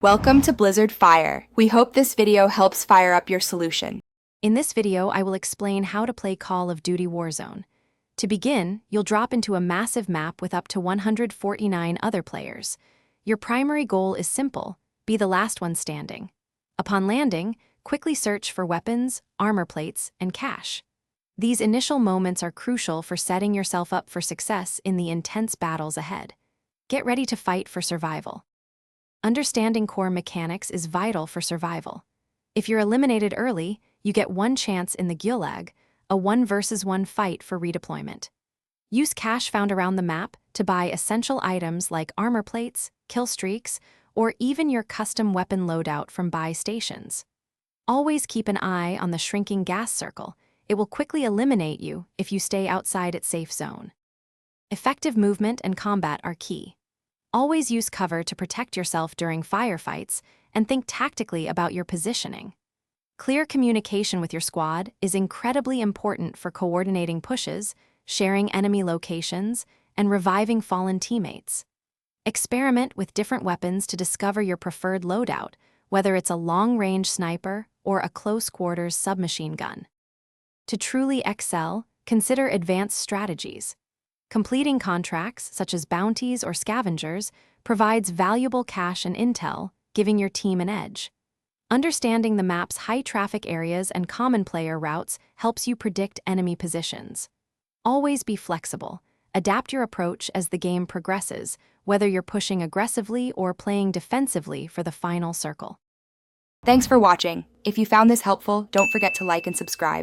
Welcome to Blizzard Fire. We hope this video helps fire up your solution. In this video, I will explain how to play Call of Duty Warzone. To begin, you'll drop into a massive map with up to 149 other players. Your primary goal is simple: be the last one standing. Upon landing, quickly search for weapons, armor plates, and cash. These initial moments are crucial for setting yourself up for success in the intense battles ahead. Get ready to fight for survival. Understanding core mechanics is vital for survival. If you're eliminated early, you get one chance in the Gulag, a 1 versus 1 fight for redeployment. Use cash found around the map to buy essential items like armor plates, kill streaks, or even your custom weapon loadout from buy stations. Always keep an eye on the shrinking gas circle. It will quickly eliminate you if you stay outside its safe zone. Effective movement and combat are key. Always use cover to protect yourself during firefights and think tactically about your positioning. Clear communication with your squad is incredibly important for coordinating pushes, sharing enemy locations, and reviving fallen teammates. Experiment with different weapons to discover your preferred loadout, whether it's a long-range sniper or a close-quarters submachine gun. To truly excel, consider advanced strategies. Completing contracts, such as bounties or scavengers, provides valuable cash and intel, giving your team an edge. Understanding the map's high-traffic areas and common player routes helps you predict enemy positions. Always be flexible. Adapt your approach as the game progresses, whether you're pushing aggressively or playing defensively for the final circle. Thanks for watching. If you found this helpful, don't forget to like and subscribe.